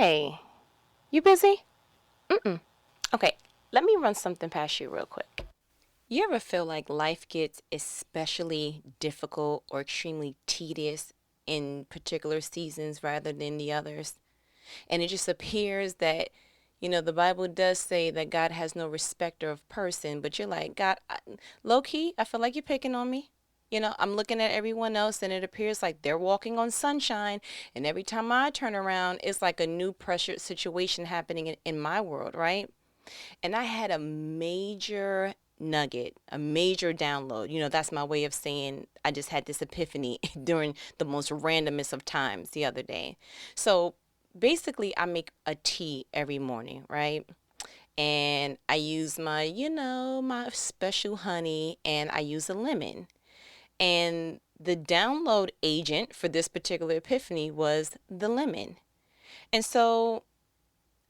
Hey, you busy? Mm-mm. Okay, let me run something past you real quick. You ever feel like life gets especially difficult or extremely tedious in particular seasons rather than the others? And it just appears that, the Bible does say that God has no respecter of person, but you're like, God, low key, I feel like you're picking on me. I'm looking at everyone else and it appears like they're walking on sunshine. And every time I turn around, it's like a new pressure situation happening in my world, right? And I had a major nugget, a major download. That's my way of saying I just had this epiphany during the most randomest of times the other day. So basically, I make a tea every morning, right? And I use my special honey, and I use a lemon. And the download agent for this particular epiphany was the lemon. And so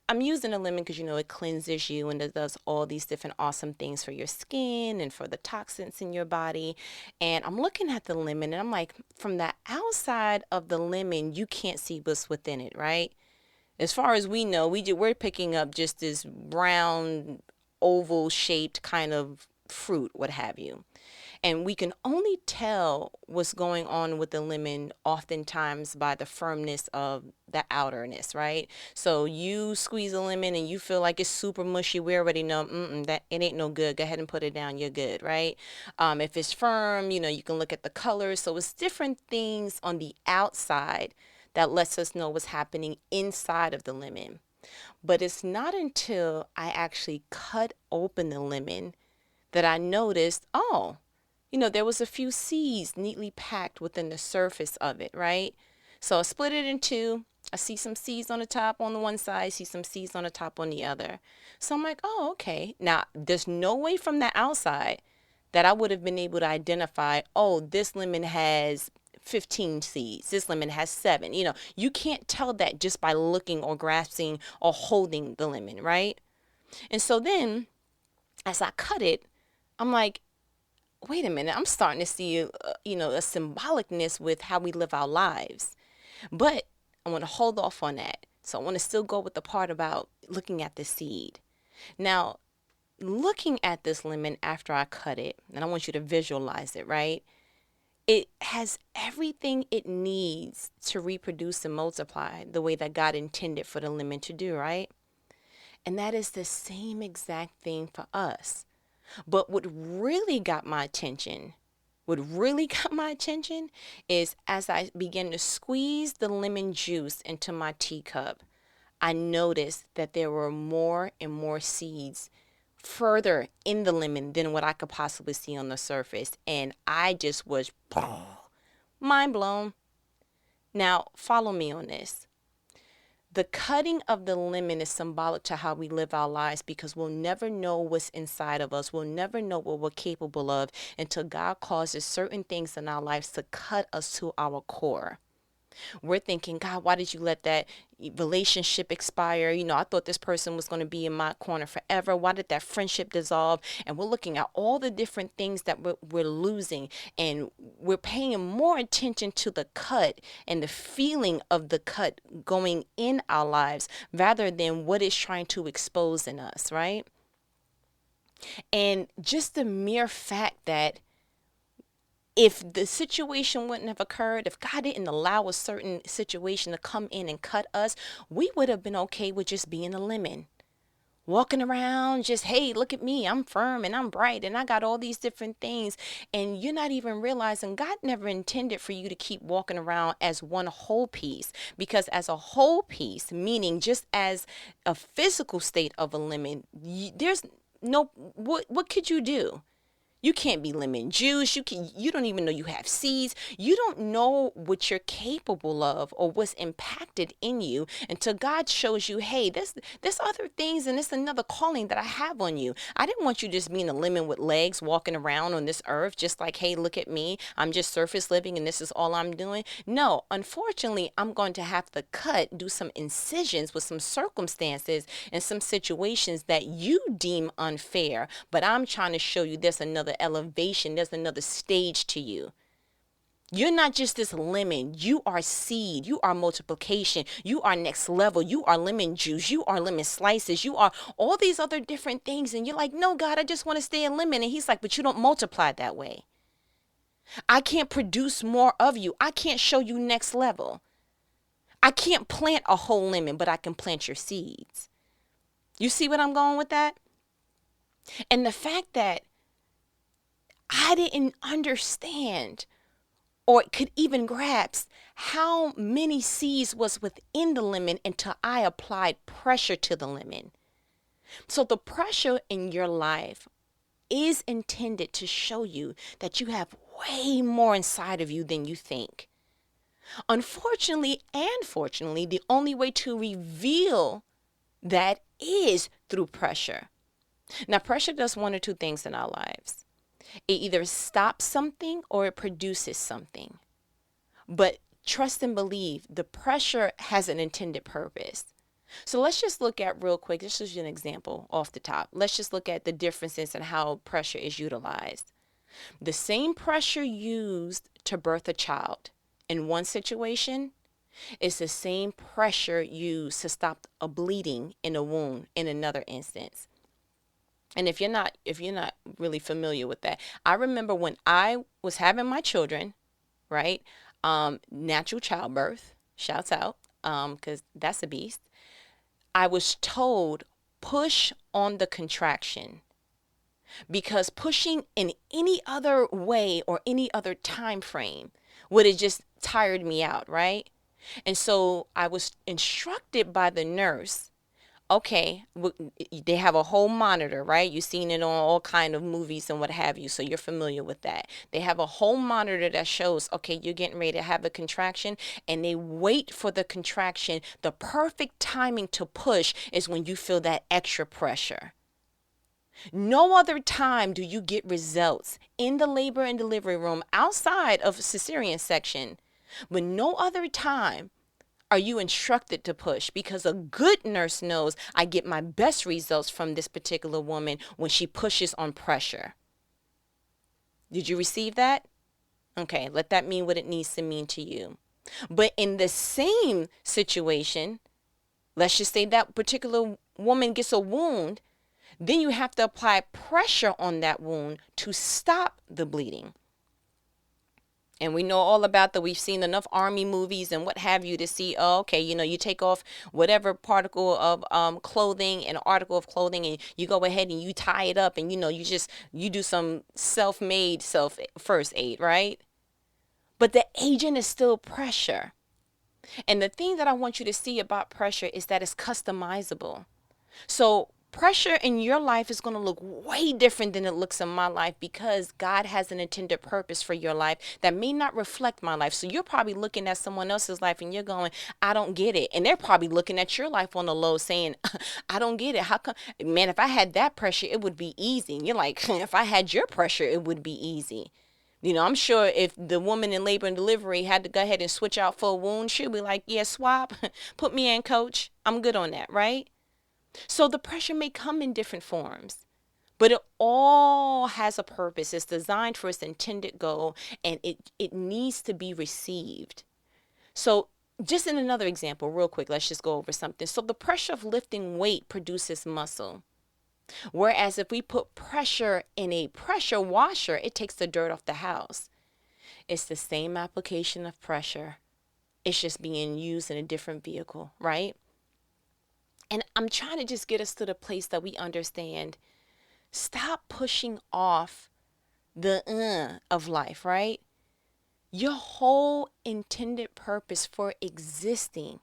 I'm using a lemon because it cleanses you and it does all these different awesome things for your skin and for the toxins in your body. And I'm looking at the lemon and I'm like, from the outside of the lemon, you can't see what's within it, right? As far as we know, we're picking up just this brown, oval shaped kind of fruit, what have you. And we can only tell what's going on with the lemon oftentimes by the firmness of the outerness, right? So you squeeze a lemon and you feel like it's super mushy. We already know that it ain't no good. Go ahead and put it down. You're good, right? If it's firm, you can look at the colors. So it's different things on the outside that lets us know what's happening inside of the lemon. But it's not until I actually cut open the lemon that I noticed, oh, there was a few seeds neatly packed within the surface of it, right? So I split it in two. I see some seeds on the top on the one side, see some seeds on the top on the other. So I'm like, oh, okay. Now, there's no way from the outside that I would have been able to identify, oh, this lemon has 15 seeds. This lemon has 7. You can't tell that just by looking or grasping or holding the lemon, right? And so then as I cut it, I'm like, wait a minute, I'm starting to see, a symbolicness with how we live our lives. But I want to hold off on that. So I want to still go with the part about looking at the seed. Now, looking at this lemon after I cut it, and I want you to visualize it, right? It has everything it needs to reproduce and multiply the way that God intended for the lemon to do, right? And that is the same exact thing for us. But what really got my attention is as I began to squeeze the lemon juice into my teacup, I noticed that there were more and more seeds further in the lemon than what I could possibly see on the surface. And I just was mind blown. Now, follow me on this. The cutting of the lemon is symbolic to how we live our lives because we'll never know what's inside of us. We'll never know what we're capable of until God causes certain things in our lives to cut us to our core. We're thinking, God, why did you let that relationship expire? I thought this person was going to be in my corner forever. Why did that friendship dissolve? And we're looking at all the different things that we're losing. And we're paying more attention to the cut and the feeling of the cut going in our lives rather than what it's trying to expose in us, right? And just the mere fact that if the situation wouldn't have occurred, if God didn't allow a certain situation to come in and cut us, we would have been okay with just being a lemon. Walking around just, hey, look at me. I'm firm and I'm bright and I got all these different things. And you're not even realizing God never intended for you to keep walking around as one whole piece. Because as a whole piece, meaning just as a physical state of a lemon, there's no, what could you do? You can't be lemon juice. You don't even know you have seeds. You don't know what you're capable of or what's impacted in you until God shows you, hey, there's other things and there's another calling that I have on you. I didn't want you just being a lemon with legs walking around on this earth just like, hey, look at me. I'm just surface living and this is all I'm doing. No, unfortunately, I'm going to have to do some incisions with some circumstances and some situations that you deem unfair. But I'm trying to show you there's another elevation, there's another stage to you. You're not just this lemon. You are seed. You are multiplication. You are next level. You are lemon juice. You are lemon slices. You are all these other different things. And you're like, no, God, I just want to stay a lemon. And he's like, but you don't multiply that way. I can't produce more of you. I can't show you next level. I can't plant a whole lemon, but I can plant your seeds. You see what I'm going with that? And the fact that I didn't understand or could even grasp how many seeds was within the lemon until I applied pressure to the lemon. So the pressure in your life is intended to show you that you have way more inside of you than you think. Unfortunately and fortunately, the only way to reveal that is through pressure. Now, pressure does one or two things in our lives. It either stops something or it produces something. But trust and believe, the pressure has an intended purpose. So let's just look at real quick, this is an example off the top. Let's just look at the differences in how pressure is utilized. The same pressure used to birth a child in one situation is the same pressure used to stop a bleeding in a wound in another instance. And if you're not really familiar with that, I remember when I was having my children, right? Natural childbirth, shouts out, because that's a beast. I was told, push on the contraction, because pushing in any other way or any other time frame would have just tired me out, right? And so I was instructed by the nurse, okay, they have a whole monitor, right? You've seen it on all kind of movies and what have you, so you're familiar with that. They have a whole monitor that shows, okay, you're getting ready to have a contraction, and they wait for the contraction. The perfect timing to push is when you feel that extra pressure. No other time do you get results in the labor and delivery room outside of cesarean section, but no other time are you instructed to push, because a good nurse knows I get my best results from this particular woman when she pushes on pressure. Did you receive that? Okay, let that mean what it needs to mean to you. But in the same situation, let's just say that particular woman gets a wound, then you have to apply pressure on that wound to stop the bleeding. And we know all about that. We've seen enough army movies and what have you to see, oh, okay, you take off whatever particle of clothing, an article of clothing, and you go ahead and you tie it up, and you do some self-made first aid, right? But the agent is still pressure. And the thing that I want you to see about pressure is that it's customizable. So pressure in your life is going to look way different than it looks in my life, because God has an intended purpose for your life that may not reflect my life. So you're probably looking at someone else's life and you're going, I don't get it. And they're probably looking at your life on the low saying, I don't get it. How come, man, if I had that pressure, it would be easy. And you're like, if I had your pressure, it would be easy. I'm sure if the woman in labor and delivery had to go ahead and switch out for a wound, she'll be like, yeah, swap, put me in, coach. I'm good on that, right? So the pressure may come in different forms, but it all has a purpose. It's designed for its intended goal, and it needs to be received. So just in another example, real quick, let's just go over something. So the pressure of lifting weight produces muscle. Whereas if we put pressure in a pressure washer, it takes the dirt off the house. It's the same application of pressure. It's just being used in a different vehicle, right? And I'm trying to just get us to the place that we understand. Stop pushing off the of life, right? Your whole intended purpose for existing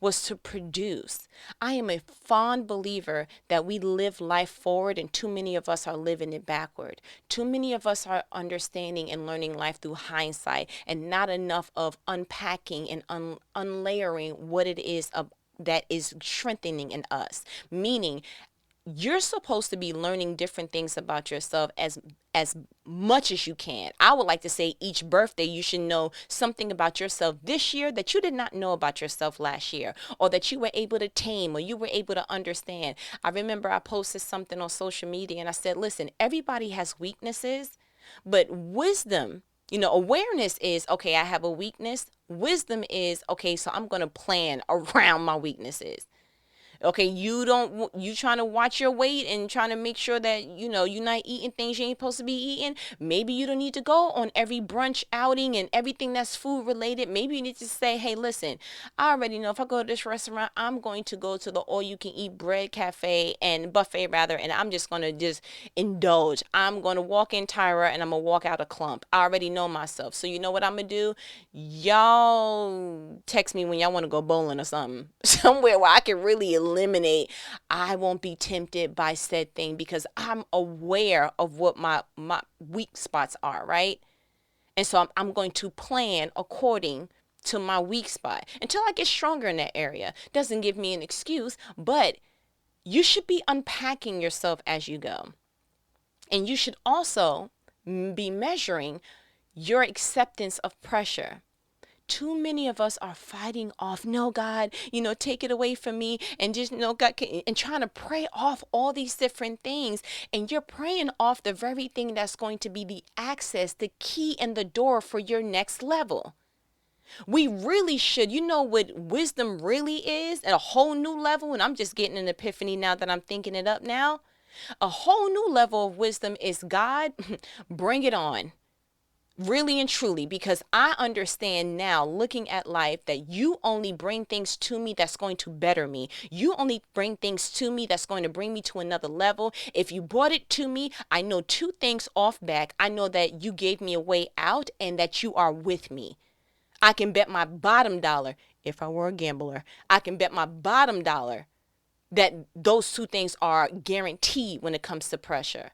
was to produce. I am a fond believer that we live life forward, and too many of us are living it backward. Too many of us are understanding and learning life through hindsight, and not enough of unpacking and unlayering what it is that is strengthening in us. Meaning, you're supposed to be learning different things about yourself as much as you can. I would like to say each birthday you should know something about yourself this year that you did not know about yourself last year, or that you were able to tame, or you were able to understand. I remember I posted something on social media and I said, listen, everybody has weaknesses, but wisdom, Awareness is, okay, I have a weakness. Wisdom is, okay, so I'm going to plan around my weaknesses. Okay, you trying to watch your weight and trying to make sure that, you're not eating things you ain't supposed to be eating. Maybe you don't need to go on every brunch outing and everything that's food related. Maybe you need to say, hey, listen, I already know if I go to this restaurant, I'm going to go to the all you can eat bread cafe and buffet rather, and I'm just going to just indulge. I'm going to walk in Tyra and I'm going to walk out a clump. I already know myself. So you know what I'm going to do? Y'all text me when y'all want to go bowling or something. Somewhere where I can really eliminate. I won't be tempted by said thing because I'm aware of what my weak spots are, right? And so I'm going to plan according to my weak spot until I get stronger in that area. Doesn't give me an excuse, but you should be unpacking yourself as you go. And you should also be measuring your acceptance of pressure. Too many of us are fighting off, no, God, take it away from me, and just, God, and trying to pray off all these different things. And you're praying off the very thing that's going to be the access, the key, and the door for your next level. We really should, what wisdom really is at a whole new level. And I'm just getting an epiphany now that I'm thinking it up now. A whole new level of wisdom is, God, bring it on. Really and truly, because I understand now looking at life that you only bring things to me that's going to better me. You only bring things to me that's going to bring me to another level. If you brought it to me, I know two things off back. I know that you gave me a way out and that you are with me. I can bet my bottom dollar, if I were a gambler, I can bet my bottom dollar that those two things are guaranteed when it comes to pressure.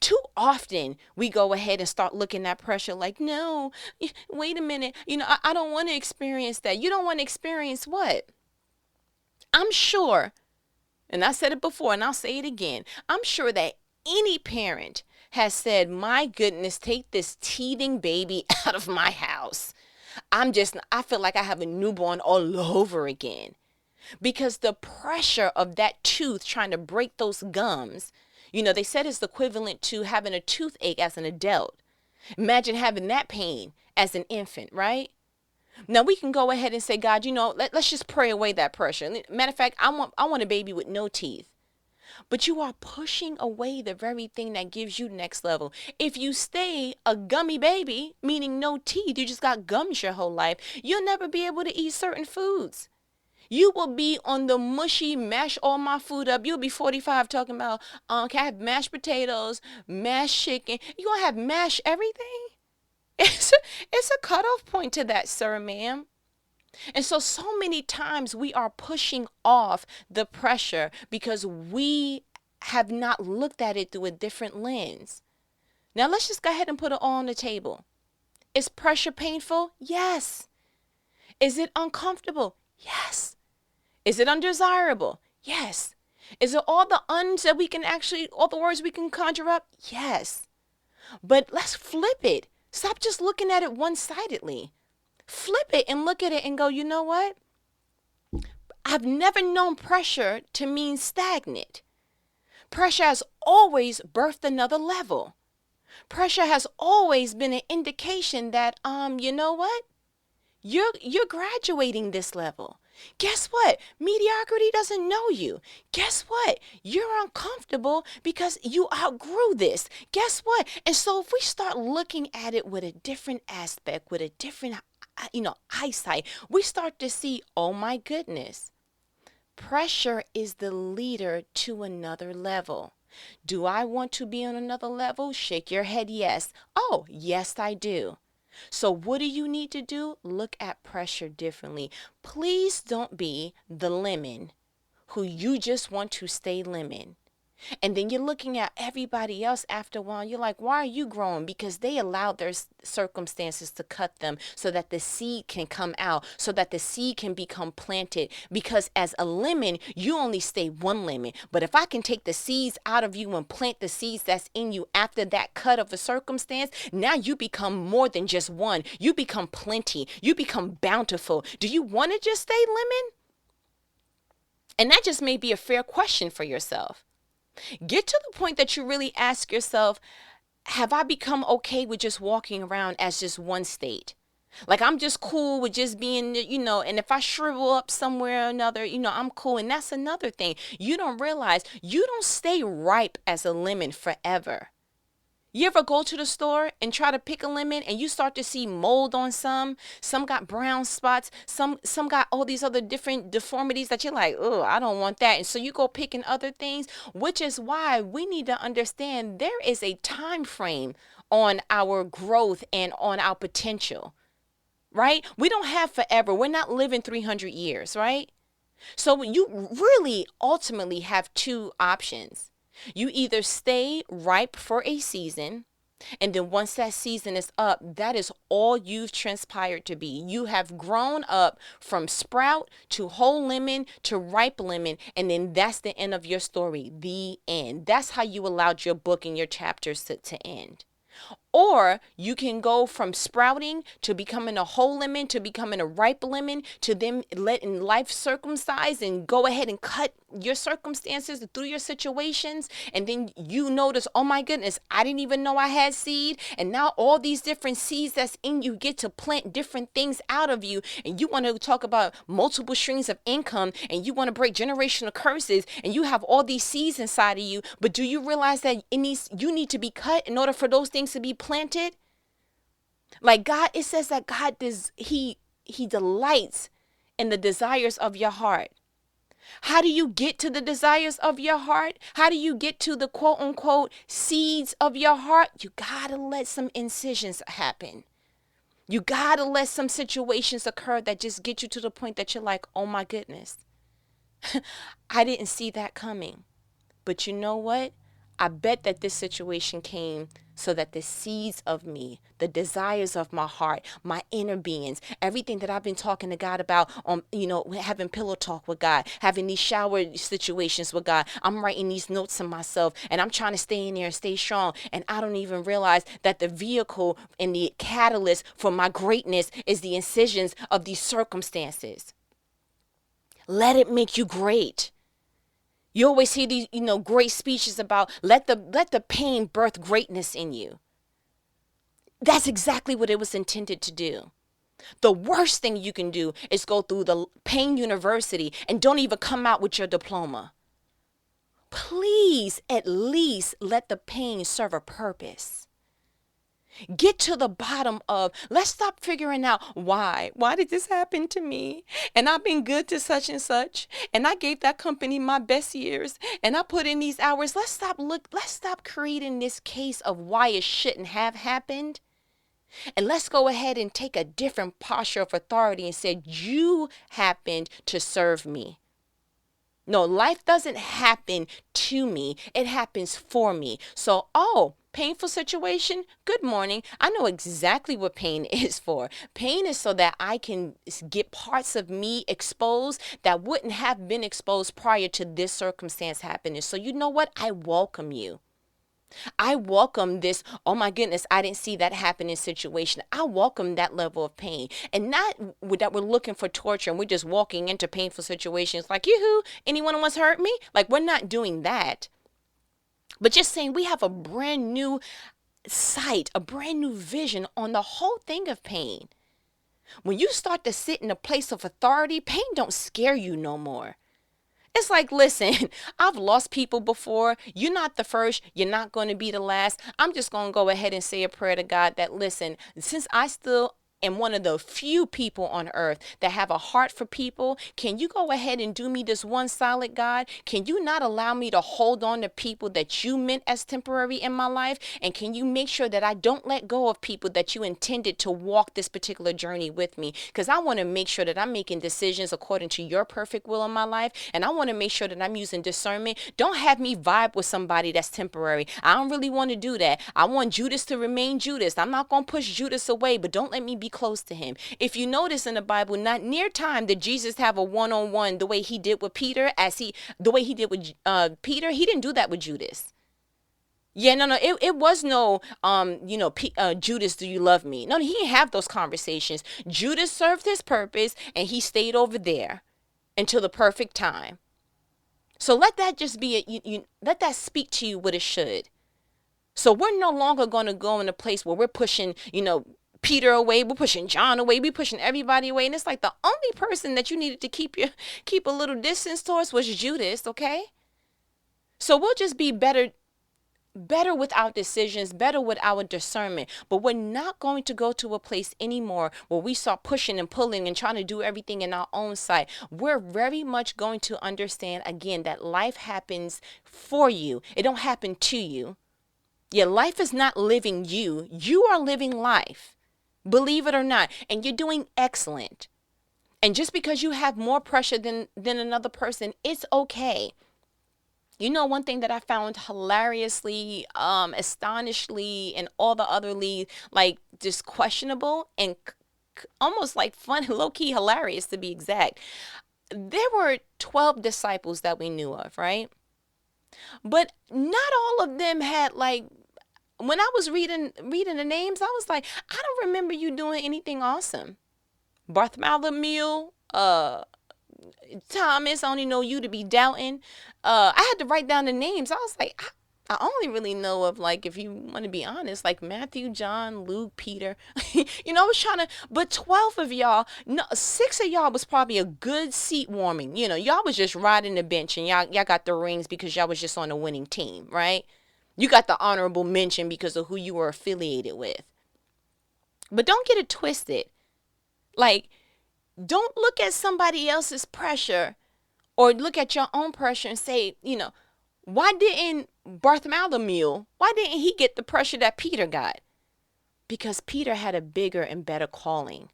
Too often we go ahead and start looking at pressure like, no, wait a minute. I don't want to experience that. You don't want to experience what? I'm sure, and I said it before and I'll say it again. I'm sure that any parent has said, my goodness, take this teething baby out of my house. I feel like I have a newborn all over again because the pressure of that tooth trying to break those gums. They said it's equivalent to having a toothache as an adult. Imagine having that pain as an infant, right? Now we can go ahead and say, God, let's just pray away that pressure. Matter of fact, I want a baby with no teeth. But you are pushing away the very thing that gives you next level. If you stay a gummy baby, meaning no teeth, you just got gums your whole life, you'll never be able to eat certain foods. You will be on the mushy, mash all my food up. You'll be 45 talking about, can I have mashed potatoes, mashed chicken? You gonna have mashed everything? It's a cutoff point to that, sir, ma'am. And so many times we are pushing off the pressure because we have not looked at it through a different lens. Now let's just go ahead and put it all on the table. Is pressure painful? Yes. Is it uncomfortable? Yes. Is it undesirable? Yes. Is it all the uns that we can all the words we can conjure up? Yes. But let's flip it. Stop just looking at it one-sidedly. Flip it and look at it and go, you know what? I've never known pressure to mean stagnant. Pressure has always birthed another level. Pressure has always been an indication that, you know what? You're graduating this level. Guess what? Mediocrity doesn't know you. Guess what? You're uncomfortable because you outgrew this. Guess what? And so if we start looking at it with a different aspect, with a different, eyesight, we start to see, oh my goodness, pressure is the leader to another level. Do I want to be on another level? Shake your head, yes. Oh, yes, I do. So what do you need to do? Look at pressure differently. Please don't be the lemon who you just want to stay lemon. And then you're looking at everybody else after a while. You're like, why are you growing? Because they allowed their circumstances to cut them so that the seed can come out, so that the seed can become planted. Because as a lemon, you only stay one lemon. But if I can take the seeds out of you and plant the seeds that's in you after that cut of a circumstance, now you become more than just one. You become plenty. You become bountiful. Do you want to just stay lemon? And that just may be a fair question for yourself. Get to the point that you really ask yourself, have I become okay with just walking around as just one state? Like I'm just cool with just being, and if I shrivel up somewhere or another, I'm cool. And that's another thing. You don't realize you don't stay ripe as a lemon forever. You ever go to the store and try to pick a lemon and you start to see mold on some got brown spots, some got all these other different deformities that you're like, oh, I don't want that. And so you go picking other things, which is why we need to understand there is a time frame on our growth and on our potential, right? We don't have forever. We're not living 300 years, right? So you really ultimately have two options. You either stay ripe for a season, and then once that season is up, that is all you've transpired to be. You have grown up from sprout to whole lemon to ripe lemon, and then that's the end of your story, the end. That's how you allowed your book and your chapters to end. Or you can go from sprouting to becoming a whole lemon to becoming a ripe lemon to then letting life circumcise and go ahead and cut your circumstances through your situations. And then you notice, oh my goodness, I didn't even know I had seed. And now all these different seeds that's in you get to plant different things out of you. And you want to talk about multiple streams of income and you want to break generational curses and you have all these seeds inside of you. But do you realize that you need to be cut in order for those things to be planted? Like God, it says that God he delights in the desires of your heart. How do you get to the desires of your heart? How do you get to the quote unquote seeds of your heart? You gotta let some incisions happen. You gotta let some situations occur that just get you to the point that you're like, oh my goodness, I didn't see that coming. But you know what? I bet that this situation came so that the seeds of me, the desires of my heart, my inner beings, everything that I've been talking to God about on, having pillow talk with God, having these shower situations with God. I'm writing these notes to myself and I'm trying to stay in there and stay strong. And I don't even realize that the vehicle and the catalyst for my greatness is the incisions of these circumstances. Let it make you great. You always hear these, great speeches about let the pain birth greatness in you. That's exactly what it was intended to do. The worst thing you can do is go through the pain university and don't even come out with your diploma. Please, at least let the pain serve a purpose. Get to the bottom of, let's stop figuring out why did this happen to me? And I've been good to such and such. And I gave that company my best years and I put in these hours. Let's stop creating this case of why it shouldn't have happened. And let's go ahead and take a different posture of authority and say, you happened to serve me. No, life doesn't happen to me. It happens for me. So, painful situation? Good morning. I know exactly what pain is for. Pain is so that I can get parts of me exposed that wouldn't have been exposed prior to this circumstance happening. So you know what? I welcome you. I welcome this, oh my goodness, I didn't see that happening situation. I welcome that level of pain. And not that we're looking for torture and we're just walking into painful situations like, yoo-hoo, anyone wants to hurt me? Like, we're not doing that. But just saying we have a brand new sight, a brand new vision on the whole thing of pain. When you start to sit in a place of authority, pain don't scare you no more. It's like, listen, I've lost people before. You're not the first. You're not going to be the last. I'm just going to go ahead and say a prayer to God that, listen, since I still am one of the few people on earth that have a heart for people, can you go ahead and do me this one solid, God? Can you not allow me to hold on to people that you meant as temporary in my life? And can you make sure that I don't let go of people that you intended to walk this particular journey with me? Because I want to make sure that I'm making decisions according to your perfect will in my life. And I want to make sure that I'm using discernment. Don't have me vibe with somebody that's temporary. I don't really want to do that. I want Judas to remain Judas. I'm not going to push Judas away, but don't let me be close to him. If you notice in the Bible, not near time did Jesus have a one-on-one the way he did with Peter, the way he did with Peter. He didn't do that with Judas. Yeah, no, it was no, Judas, do you love me? No, he didn't have those conversations. Judas served his purpose and he stayed over there until the perfect time. So let that just be, let that speak to you what it should. So we're no longer going to go in a place where we're pushing, Peter away, we're pushing John away, we're pushing everybody away. And it's like the only person that you needed to keep a little distance towards was Judas, okay? So we'll just be better with our decisions, better with our discernment. But we're not going to go to a place anymore where we start pushing and pulling and trying to do everything in our own sight. We're very much going to understand again that life happens for you. It don't happen to you. Your life is not living you. You are living life. Believe it or not. And you're doing excellent. And just because you have more pressure than another person, it's okay. One thing that I found hilariously, astonishingly, and all the otherly, like, just questionable and almost like fun, low-key hilarious to be exact. There were 12 disciples that we knew of, right? But not all of them had, like, when I was reading the names, I was like, I don't remember you doing anything awesome. Bartholomew, Thomas, I only know you to be doubting. I had to write down the names. I was like, I only really know of, like, if you want to be honest, like Matthew, John, Luke, Peter. I was trying to, but 12 of y'all, no, 6 of y'all was probably a good seat warming. Y'all was just riding the bench and y'all got the rings because y'all was just on a winning team, right? You got the honorable mention because of who you were affiliated with. But don't get it twisted. Like, don't look at somebody else's pressure or look at your own pressure and say, why didn't Bartholomew, why didn't he get the pressure that Peter got? Because Peter had a bigger and better calling.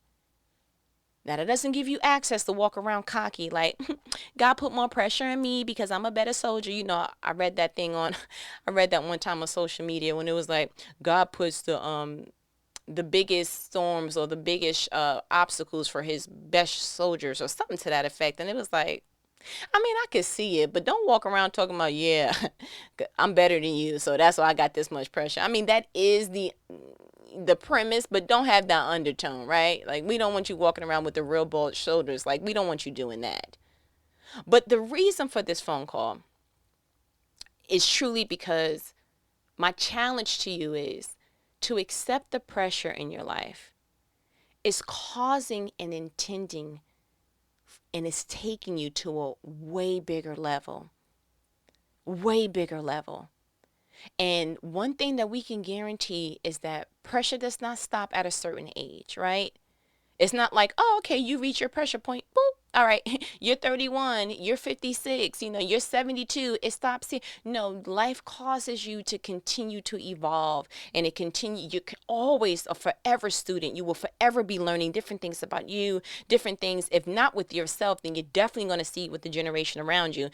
Now, that doesn't give you access to walk around cocky like, God put more pressure on me because I'm a better soldier. I read that one time on social media when it was like, God puts the biggest storms or the biggest obstacles for his best soldiers or something to that effect. And it was like, I could see it, but don't walk around talking about, yeah, I'm better than you, so that's why I got this much pressure. That is the premise, but don't have that undertone, right? Like, we don't want you walking around with the real bulged shoulders. Like, we don't want you doing that. But the reason for this phone call is truly because my challenge to you is to accept the pressure in your life is causing and intending and it's taking you to a way bigger level. Way bigger level. And one thing that we can guarantee is that pressure does not stop at a certain age, right? It's not like, oh, okay, you reach your pressure point. Boop. All right, you're 31, you're 56, you're 72. It stops here. No, life causes you to continue to evolve, and you're always a forever student. You will forever be learning different things about you, different things. If not with yourself, then you're definitely going to see it with the generation around you.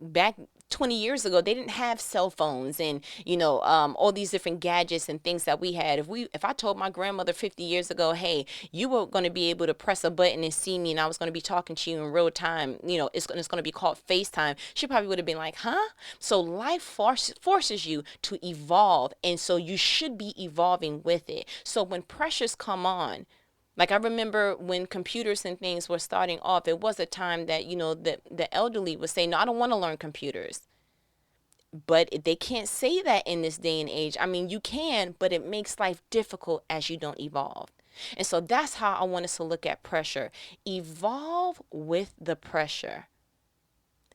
Back 20 years ago, they didn't have cell phones and, all these different gadgets and things that we had. If I told my grandmother 50 years ago, hey, you were going to be able to press a button and see me and I was going to be talking to you in real time, it's going to be called FaceTime, she probably would have been like, huh? So life forces you to evolve. And so you should be evolving with it. So when pressures come on, like I remember when computers and things were starting off, it was a time that, the elderly would say, no, I don't want to learn computers. But they can't say that in this day and age. You can, but it makes life difficult as you don't evolve. And so that's how I want us to look at pressure. Evolve with the pressure.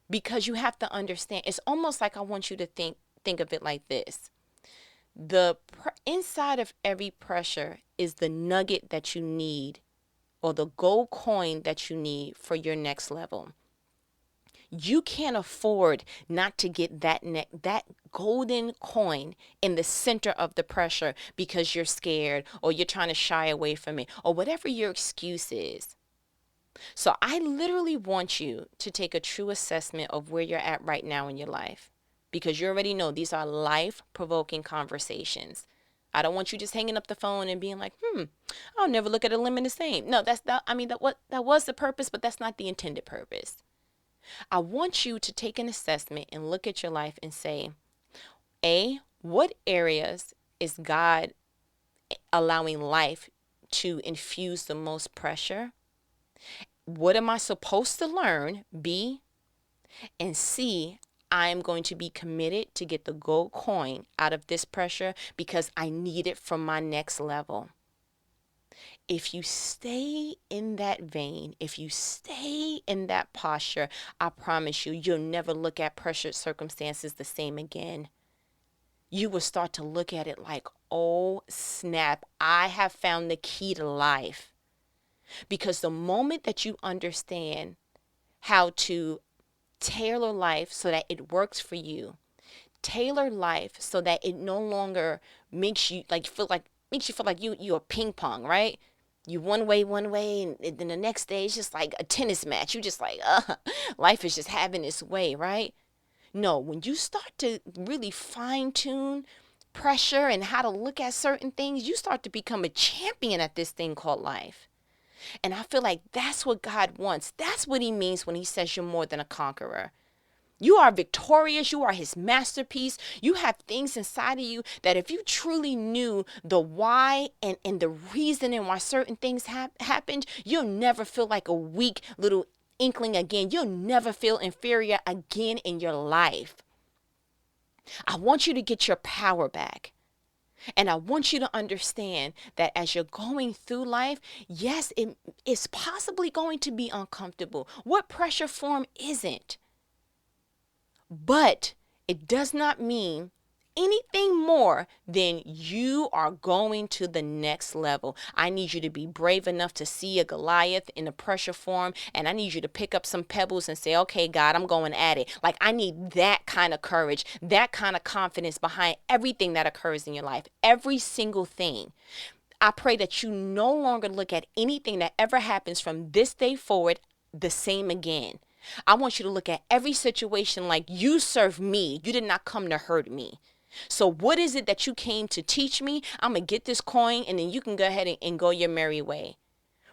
Because you have to understand, it's almost like I want you to think of it like this. Inside of every pressure is the nugget that you need or the gold coin that you need for your next level. You can't afford not to get that golden coin in the center of the pressure because you're scared or you're trying to shy away from it or whatever your excuse is. So I literally want you to take a true assessment of where you're at right now in your life, because you already know these are life-provoking conversations. I don't want you just hanging up the phone and being like, I'll never look at a lemon the same. No, that was the purpose, but that's not the intended purpose. I want you to take an assessment and look at your life and say, A, what areas is God allowing life to infuse the most pressure? What am I supposed to learn? B, and C, I am going to be committed to get the gold coin out of this pressure because I need it for my next level. If you stay in that vein, if you stay in that posture, I promise you, you'll never look at pressured circumstances the same again. You will start to look at it like, oh snap, I have found the key to life. Because the moment that you understand how to tailor life so that it works for you, tailor life so that it no longer makes you feel like you a ping pong, right? You one way, and then the next day it's just like a tennis match. You just like, life is just having its way, right? No, when you start to really fine tune pressure and how to look at certain things, you start to become a champion at this thing called life. And I feel like that's what God wants. That's what he means when he says you're more than a conqueror. You are victorious. You are his masterpiece. You have things inside of you that if you truly knew the why and the reason and why certain things happened, you'll never feel like a weak little inkling again. You'll never feel inferior again in your life. I want you to get your power back. And I want you to understand that as you're going through life, yes, it is possibly going to be uncomfortable. What pressure form isn't? But it does not mean anything more than you are going to the next level. I need you to be brave enough to see a Goliath in a pressure form, and I need you to pick up some pebbles and say, okay, God, I'm going at it. Like, I need that kind of courage, that kind of confidence behind everything that occurs in your life, every single thing. I pray that you no longer look at anything that ever happens from this day forward the same again. I want you to look at every situation like you serve me. You did not come to hurt me. So what is it that you came to teach me? I'm going to get this coin and then you can go ahead and go your merry way.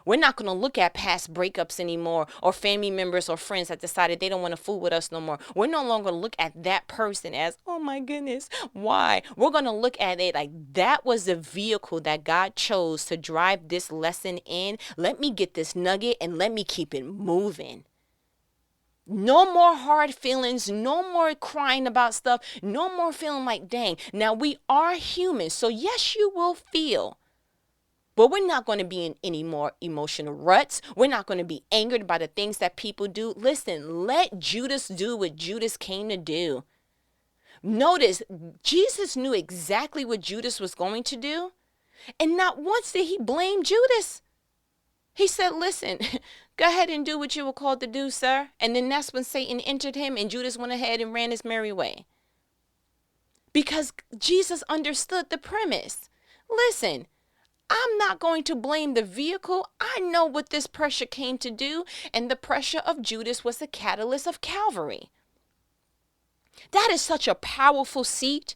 We're not going to look at past breakups anymore or family members or friends that decided they don't want to fool with us no more. We're no longer going to look at that person as, oh my goodness, why? We're going to look at it like that was the vehicle that God chose to drive this lesson in. Let me get this nugget and let me keep it moving. No more hard feelings, no more crying about stuff, no more feeling like, dang. Now, we are human, so yes, you will feel. But we're not going to be in any more emotional ruts. We're not going to be angered by the things that people do. Listen, let Judas do what Judas came to do. Notice, Jesus knew exactly what Judas was going to do. And not once did he blame Judas. He said, listen, go ahead and do what you were called to do, sir. And then that's when Satan entered him and Judas went ahead and ran his merry way. Because Jesus understood the premise. Listen, I'm not going to blame the vehicle. I know what this pressure came to do. And the pressure of Judas was the catalyst of Calvary. That is such a powerful seat.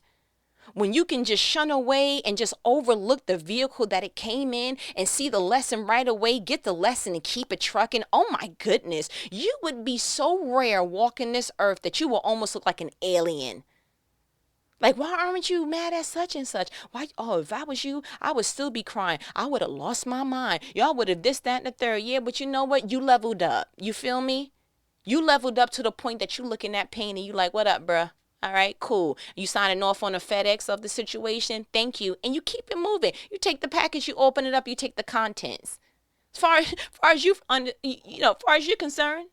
When you can just shun away and just overlook the vehicle that it came in and see the lesson right away, get the lesson and keep it trucking. Oh my goodness, you would be so rare walking this earth that you will almost look like an alien. Like, why aren't you mad at such and such? Why? Oh, if I was you, I would still be crying. I would have lost my mind. Y'all would have this, that, and the third. Yeah, but you know what? You leveled up. You feel me? You leveled up to the point that you looking at pain and you like, what up, bruh? All right, cool. You signing off on the FedEx of the situation. Thank you. And you keep it moving. You take the package, you open it up, you take the contents. As far as you're concerned,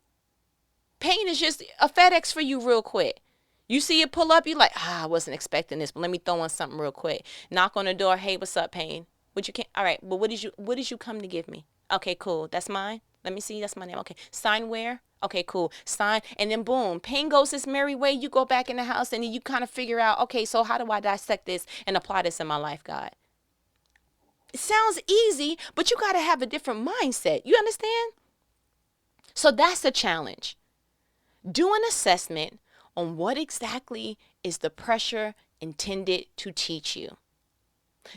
pain is just a FedEx for you real quick. You see it pull up, you like, I wasn't expecting this, but let me throw on something real quick. Knock on the door. Hey, what's up, pain? All right, but what did you come to give me? Okay, cool. That's mine. Let me see. That's my name. Okay. Sign where? Okay, cool. Sign. And then boom, pain goes this merry way. You go back in the house and then you kind of figure out, okay, so how do I dissect this and apply this in my life, God? It sounds easy, but you got to have a different mindset. You understand? So that's the challenge. Do an assessment on what exactly is the pressure intended to teach you.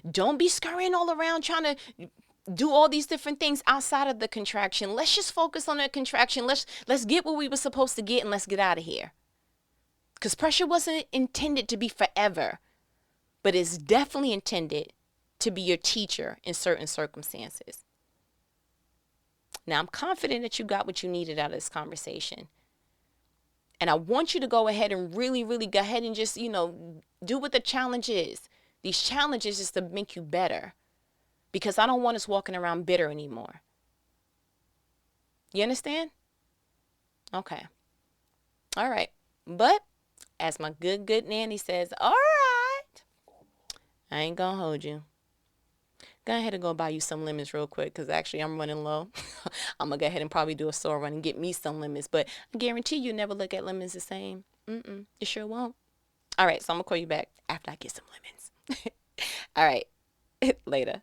Don't be scurrying all around trying to do all these different things outside of the contraction. Let's just focus on the contraction. Let's get what we were supposed to get and let's get out of here. Because pressure wasn't intended to be forever, but it's definitely intended to be your teacher in certain circumstances. Now, I'm confident that you got what you needed out of this conversation. And I want you to go ahead and really, really go ahead and just, do what the challenge is. These challenges is to make you better, because I don't want us walking around bitter anymore. You understand? Okay. All right. But as my good nanny says, all right, I ain't gonna hold you. Go ahead and go buy you some lemons real quick, because actually I'm running low. I'm going to go ahead and probably do a store run and get me some lemons. But I guarantee you never look at lemons the same. You sure won't. All right, so I'm going to call you back after I get some lemons. All right, later.